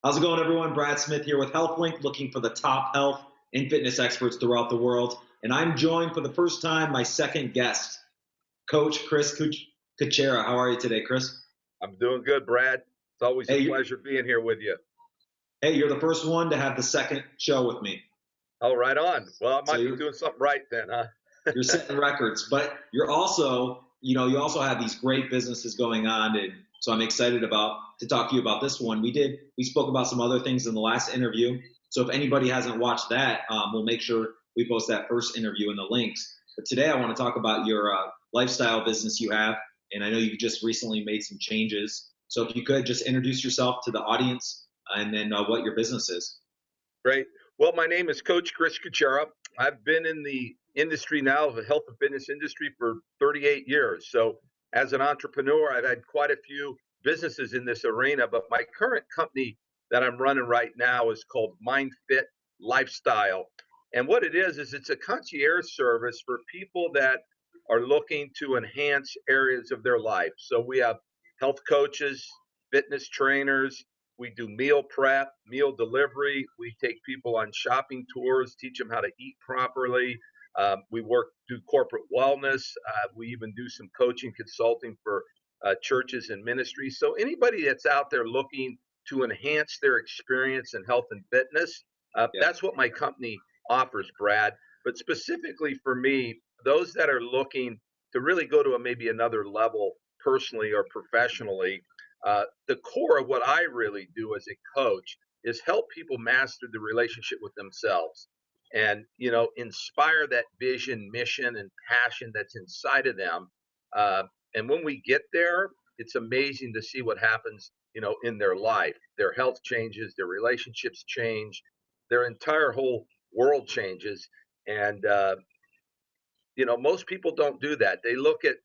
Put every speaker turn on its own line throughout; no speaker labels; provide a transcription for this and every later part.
How's it going, everyone? Brad Smith here with HylthLink, looking for the top health and fitness experts throughout the world. And I'm joined for the first time, my second guest, Coach Chris Cucchiara. How are you today, Chris?
I'm doing good, Brad. It's always a pleasure being here with you.
Hey, you're the first one to have the second show with me.
Oh, right on. Well, I might be doing something right then, huh?
You're setting records, but you're also, you also have these great businesses going on, and so I'm excited to talk to you about this one. We spoke about some other things in the last interview. So if anybody hasn't watched that, we'll make sure we post that first interview in the links. But today I want to talk about your lifestyle business you have, and I know you just recently made some changes. So if you could just introduce yourself to the audience and then what your business is.
Great. Well, my name is Coach Chris Cucchiara. I've been in the industry now, the health and fitness industry, for 38 years. So as an entrepreneur, I've had quite a few businesses in this arena, but my current company that I'm running right now is called MindFit Lifestyle. And what it is it's a concierge service for people that are looking to enhance areas of their life. So we have health coaches, fitness trainers, we do meal prep, meal delivery. We take people on shopping tours, teach them how to eat properly. We do corporate wellness. We even do some coaching consulting for churches and ministries. So anybody that's out there looking to enhance their experience in health and fitness, that's what my company offers, Brad. But specifically for me, those that are looking to really go to maybe another level personally or professionally, the core of what I really do as a coach is help people master the relationship with themselves and, inspire that vision, mission, and passion that's inside of them. And when we get there, it's amazing to see what happens, in their life. Their health changes, their relationships change, their entire whole world changes. And, most people don't do that. They look at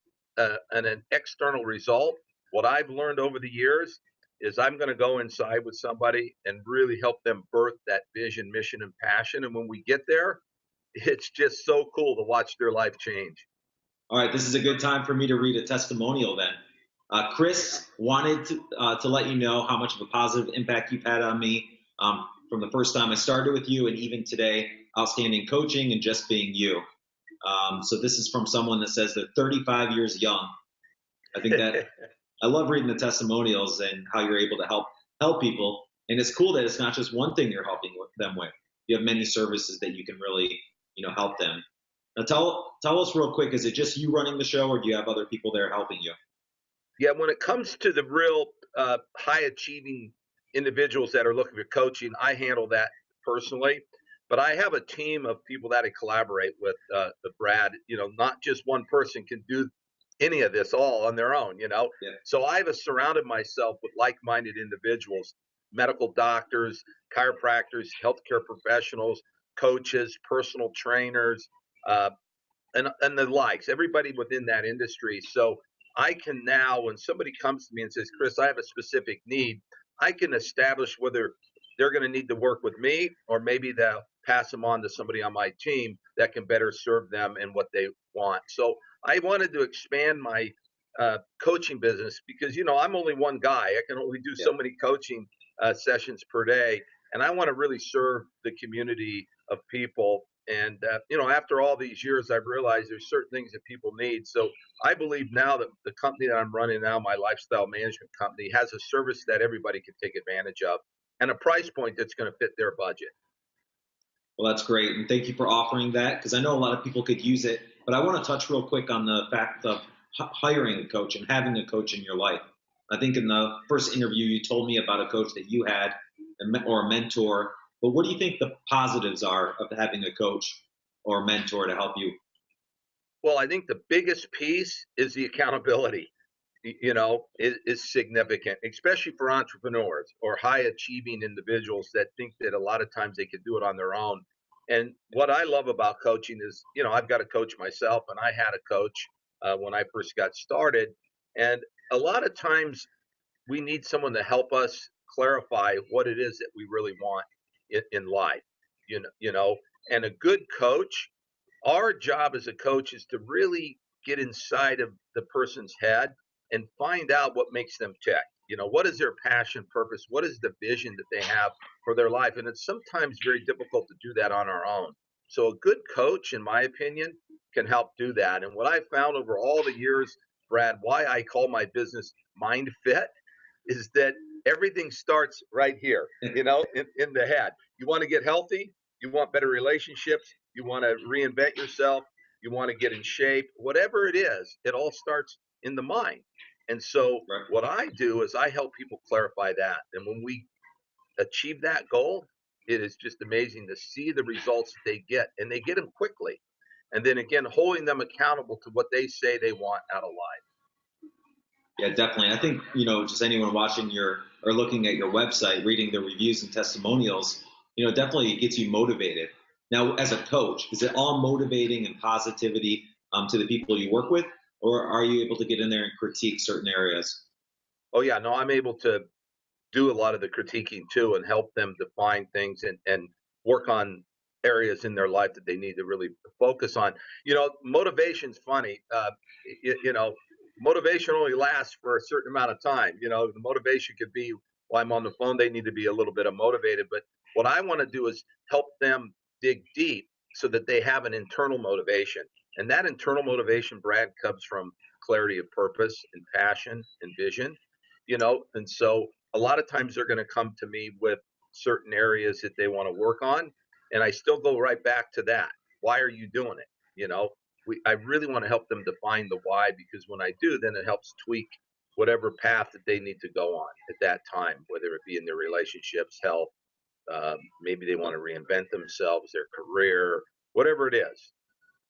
an external result. What I've learned over the years is I'm going to go inside with somebody and really help them birth that vision, mission, and passion. And when we get there, it's just so cool to watch their life change.
All right, this is a good time for me to read a testimonial then. Chris wanted to let you know how much of a positive impact you've had on me from the first time I started with you and even today, outstanding coaching and just being you. So this is from someone that says they're 35 years young. I think that I love reading the testimonials and how you're able to help people. And it's cool that it's not just one thing you're helping them with. You have many services that you can really, help them. Now tell us real quick, is it just you running the show or do you have other people there helping you?
Yeah, when it comes to the real high achieving individuals that are looking for coaching, I handle that personally. But I have a team of people that I collaborate with, Brad. Not just one person can do any of this all on their own, Yeah. So I've surrounded myself with like-minded individuals, medical doctors, chiropractors, healthcare professionals, coaches, personal trainers, and the likes, everybody within that industry. So I can now, when somebody comes to me and says, Chris, I have a specific need, I can establish whether they're going to need to work with me or maybe they'll pass them on to somebody on my team that can better serve them and what they want. So I wanted to expand my coaching business because, I'm only one guy. I can only do so many coaching sessions per day. And I want to really serve the community of people. And, after all these years, I've realized there's certain things that people need. So I believe now that the company that I'm running now, my lifestyle management company, has a service that everybody can take advantage of and a price point that's going to fit their budget.
Well, that's great. And thank you for offering that because I know a lot of people could use it. But I want to touch real quick on the fact of hiring a coach and having a coach in your life. I think in the first interview, you told me about a coach that you had or a mentor. But what do you think the positives are of having a coach or mentor to help you?
Well, I think the biggest piece is the accountability, is significant, especially for entrepreneurs or high achieving individuals that think that a lot of times they can do it on their own. And what I love about coaching is, I've got a coach myself and I had a coach when I first got started. And a lot of times we need someone to help us clarify what it is that we really want in life, and a good coach, our job as a coach is to really get inside of the person's head and find out what makes them tick. What is their passion, purpose? What is the vision that they have for their life? And it's sometimes very difficult to do that on our own. So a good coach, in my opinion, can help do that. And what I found over all the years, Brad, why I call my business MindFit is that everything starts right here, in the head. You want to get healthy, you want better relationships, you want to reinvent yourself, you want to get in shape, whatever it is, it all starts in the mind. And so
Right.
what I do is I help people clarify that. And when we achieve that goal, it is just amazing to see the results that they get, and they get them quickly. And then again, holding them accountable to what they say they want out of life.
Yeah, definitely. I think, just anyone watching or looking at your website, reading the reviews and testimonials, definitely it gets you motivated. Now, as a coach, is it all motivating and positivity to the people you work with, or are you able to get in there and critique certain areas?
Oh yeah, no, I'm able to do a lot of the critiquing too and help them define things and work on areas in their life that they need to really focus on. Motivation's funny. Motivation only lasts for a certain amount of time. The motivation could be while I'm on the phone, they need to be a little bit motivated. But what I want to do is help them dig deep so that they have an internal motivation. And that internal motivation, Brad, comes from clarity of purpose and passion and vision, and so a lot of times they're going to come to me with certain areas that they want to work on. And I still go right back to that. Why are you doing it? I really want to help them define the why, because when I do, then it helps tweak whatever path that they need to go on at that time, whether it be in their relationships, health, maybe they want to reinvent themselves, their career, whatever it is.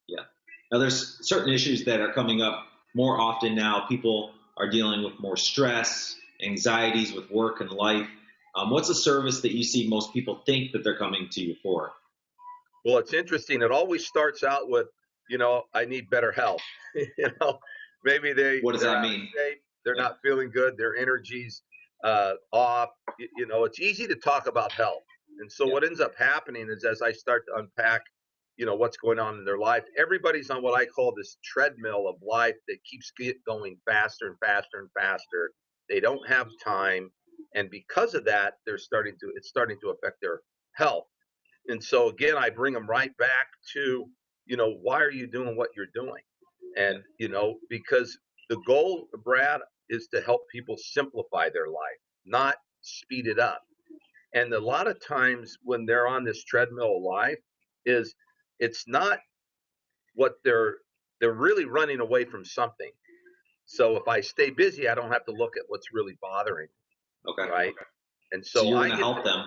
Yeah. Now, there's certain issues that are coming up more often now. People are dealing with more stress, anxieties with work and life. What's a service that you see most people think that they're coming to you for?
Well, it's interesting. It always starts out with, I need better health. Maybe
What does that mean?
They're not feeling good. Their energy's off. It's easy to talk about health. And so what ends up happening is, as I start to unpack, what's going on in their life, everybody's on what I call this treadmill of life that keeps going faster and faster and faster. They don't have time. And because of that, it's starting to affect their health. And so again, I bring them right back to, why are you doing what you're doing? And, because the goal, Brad, is to help people simplify their life, not speed it up. And a lot of times when they're on this treadmill of life, it's not what they're really running away from something. So if I stay busy, I don't have to look at what's really bothering me.
Okay.
Right. And
So
so
you're
I
going to help them.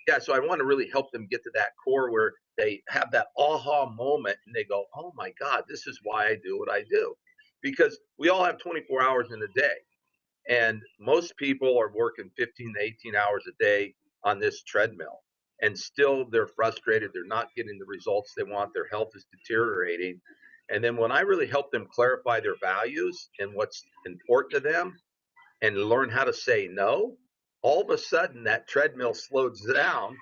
Yeah, so I want to really help them get to that core where they have that aha moment and they go, oh my God, this is why I do what I do. Because we all have 24 hours in a day. And most people are working 15 to 18 hours a day on this treadmill. And still they're frustrated. They're not getting the results they want. Their health is deteriorating. And then when I really help them clarify their values and what's important to them and learn how to say no, all of a sudden that treadmill slows down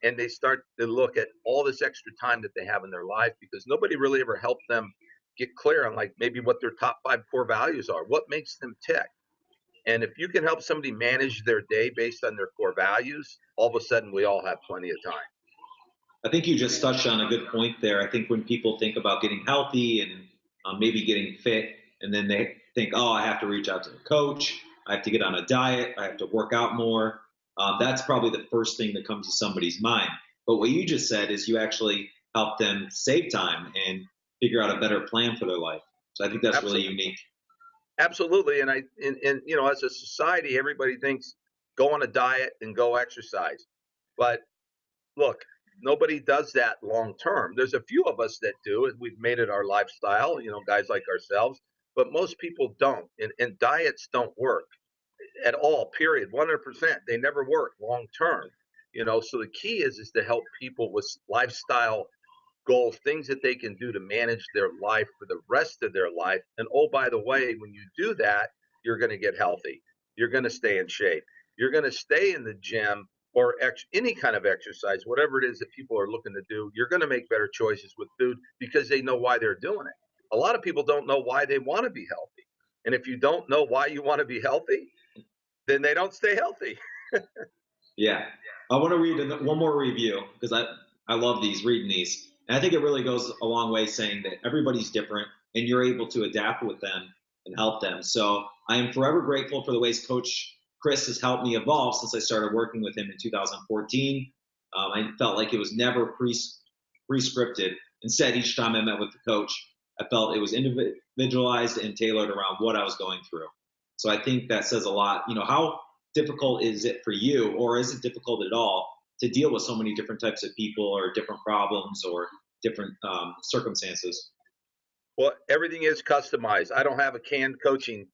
and they start to look at all this extra time that they have in their life, because nobody really ever helped them get clear on like maybe what their top 5 core values are, what makes them tick. And if you can help somebody manage their day based on their core values, all of a sudden we all have plenty of time.
I think you just touched on a good point there. I think when people think about getting healthy and maybe getting fit, and then they think, oh, I have to reach out to the coach, I have to get on a diet, I have to work out more. That's probably the first thing that comes to somebody's mind. But what you just said is you actually help them save time and figure out a better plan for their life. So I think that's really unique.
Absolutely. And as a society, everybody thinks go on a diet and go exercise. But look, nobody does that long term. There's a few of us that do it. We've made it our lifestyle, guys like ourselves, but most people don't. And diets don't work at all, period. 100%. They never work long term. So the key is to help people with lifestyle goals, things that they can do to manage their life for the rest of their life. And oh, by the way, when you do that, you're going to get healthy. You're going to stay in shape. You're going to stay in the gym or any kind of exercise, whatever it is that people are looking to do. You're going to make better choices with food because they know why they're doing it. A lot of people don't know why they want to be healthy. And if you don't know why you want to be healthy, then they don't stay healthy.
Yeah. I want to read one more review because I love reading these. And I think it really goes a long way saying that everybody's different and you're able to adapt with them and help them. So I am forever grateful for the ways Coach Chris has helped me evolve since I started working with him in 2014. I felt like it was never pre-scripted. Instead, each time I met with the coach, I felt it was individualized and tailored around what I was going through. So I think that says a lot. How difficult is it for you, or is it difficult at all, to deal with so many different types of people or different problems or different circumstances?
Well, everything is customized. I don't have a canned coaching,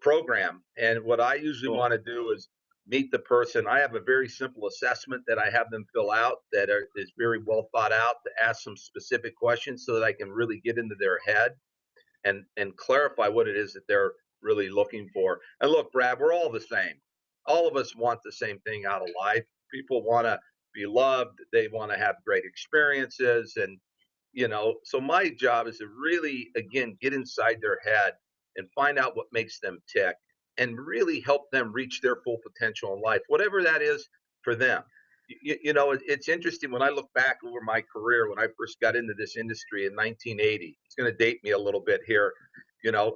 program. And what I usually
Cool.
want to do is meet the person. I have a very simple assessment that I have them fill out that is very well thought out, to ask some specific questions so that I can really get into their head and clarify what it is that they're really looking for. And look, Brad, we're all the same. All of us want the same thing out of life. People want to be loved. They want to have great experiences. And, so my job is to really, again, get inside their head and find out what makes them tick and really help them reach their full potential in life, whatever that is for them. It's interesting when I look back over my career when I first got into this industry in 1980. It's going to date me a little bit here.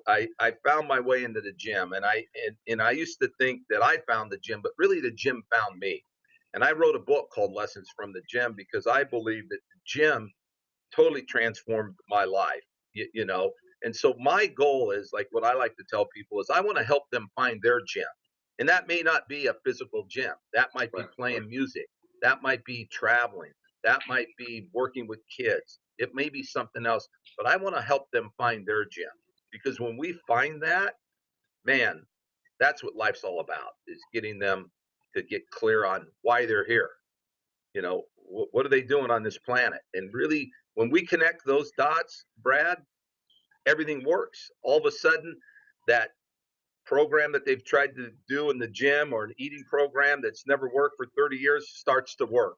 I found my way into the gym, and I used to think that I found the gym, but really the gym found me. And I wrote a book called Lessons from the Gym because I believe that the gym totally transformed my life. And so my goal is, like, what I like to tell people is I want to help them find their gym. And that may not be a physical gym. That might be playing music. That might be traveling. That might be working with kids. It may be something else, but I want to help them find their gym, because when we find that, man, that's what life's all about, is getting them to get clear on why they're here. What are they doing on this planet? And really, when we connect those dots, Brad, everything works. All of a sudden, that program that they've tried to do in the gym, or an eating program that's never worked for 30 years, starts to work.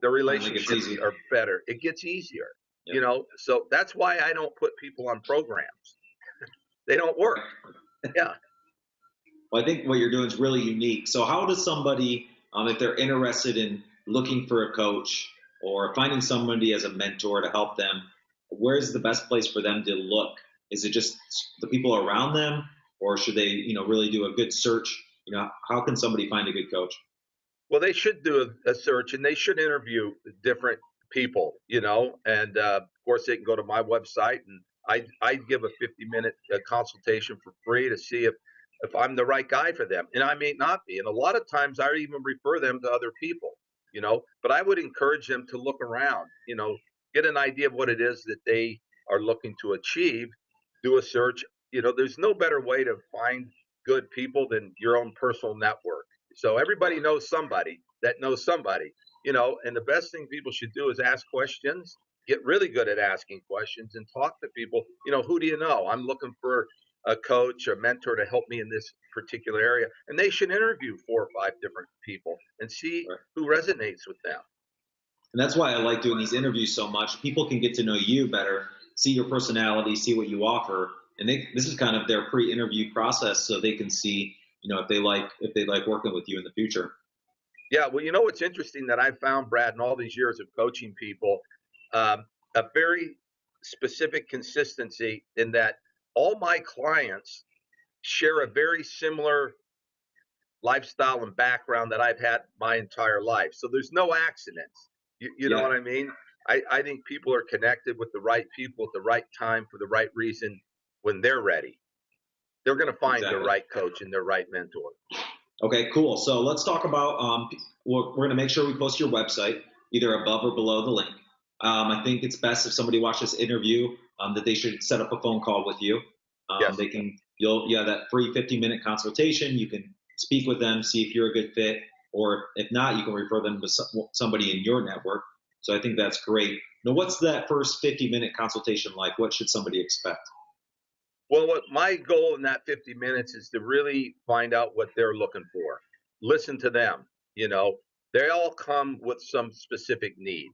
The relationships are better. It gets easier. Yep. So that's why I don't put people on programs. They don't work. Yeah.
Well, I think what you're doing is really unique. So how does somebody, if they're interested in looking for a coach or finding somebody as a mentor to help them, where's the best place for them to look? Is it just the people around them, or should they, really do a good search? How can somebody find a good coach?
Well, they should do a search, and they should interview different people, and of course they can go to my website, and I give a 50-minute consultation for free to see if I'm the right guy for them. And I may not be. And a lot of times I even refer them to other people, but I would encourage them to look around, get an idea of what it is that they are looking to achieve, do a search. There's no better way to find good people than your own personal network. So everybody knows somebody that knows somebody, and the best thing people should do is ask questions, get really good at asking questions, and talk to people. Who do you know? I'm looking for a coach, a mentor to help me in this particular area. And they should interview 4 or 5 different people and see who resonates with them.
And that's why I like doing these interviews so much. People can get to know you better, see your personality, see what you offer. And this is kind of their pre-interview process, so they can see, if they like working with you in the future.
Yeah, well, what's interesting that I found, Brad, in all these years of coaching people, a very specific consistency in that all my clients share a very similar lifestyle and background that I've had my entire life. So there's no accidents. You know what I mean? I think people are connected with the right people at the right time for the right reason when they're ready. They're going to find the right coach and their right mentor.
Okay, cool. So let's talk about, we're going to make sure we post your website either above or below the link. I think it's best if somebody watches this interview that they should set up a phone call with you.
Yes.
You'll that free 50-minute consultation. You can speak with them, see if you're a good fit, or if not, you can refer them to somebody in your network. So I think that's great. Now, what's that first 50-minute consultation like? What should somebody expect?
Well, what my goal in that 50 minutes is to really find out what they're looking for. Listen to them. They all come with some specific need.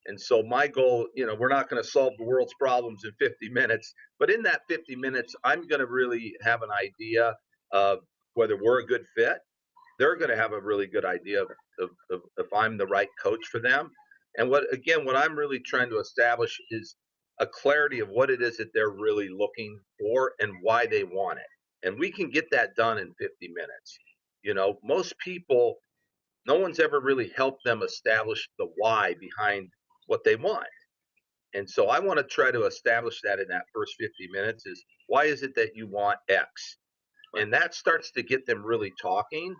And so my goal, we're not going to solve the world's problems in 50 minutes, but in that 50 minutes, I'm going to really have an idea of whether we're a good fit, they're going to have a really good idea of if I'm the right coach for them. And what I'm really trying to establish is a clarity of what it is that they're really looking for and why they want it. And we can get that done in 50 minutes. Most people, no one's ever really helped them establish the why behind what they want. And so I want to try to establish that in that first 50 minutes is, why is it that you want X? And that starts to get them really talking.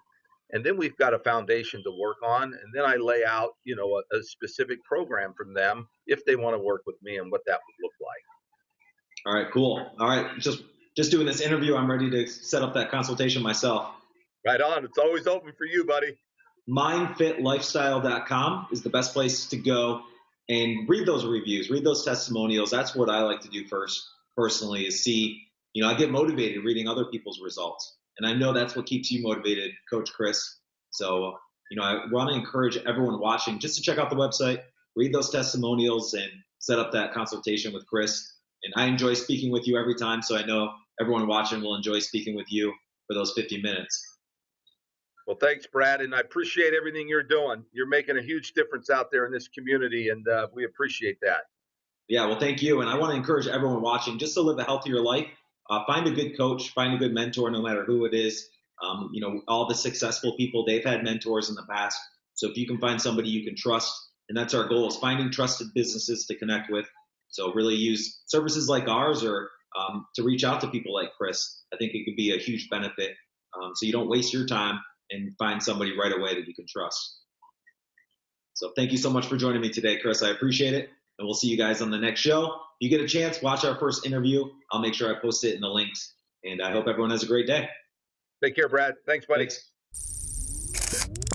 And then we've got a foundation to work on. And then I lay out, a specific program from them if they want to work with me and what that would look like.
All right, cool. All right. Just doing this interview, I'm ready to set up that consultation myself.
Right on. It's always open for you, buddy.
MindFitLifestyle.com is the best place to go and read those reviews, read those testimonials. That's what I like to do first, personally, is see, I get motivated reading other people's results. And I know that's what keeps you motivated, Coach Chris. So, I want to encourage everyone watching just to check out the website, read those testimonials, and set up that consultation with Chris. And I enjoy speaking with you every time, so I know everyone watching will enjoy speaking with you for those 50 minutes.
Well, thanks, Brad, and I appreciate everything you're doing. You're making a huge difference out there in this community, and we appreciate that.
Yeah, well, thank you. And I want to encourage everyone watching just to live a healthier life. Find a good coach, find a good mentor, no matter who it is. All the successful people, they've had mentors in the past. So if you can find somebody you can trust, and that's our goal, is finding trusted businesses to connect with. So really use services like ours or to reach out to people like Chris. I think it could be a huge benefit. So you don't waste your time and find somebody right away that you can trust. So thank you so much for joining me today, Chris. I appreciate it. And we'll see you guys on the next show. If you get a chance, watch our first interview. I'll make sure I post it in the links. And I hope everyone has a great day.
Take care, Brad. Thanks, buddy.
Thanks.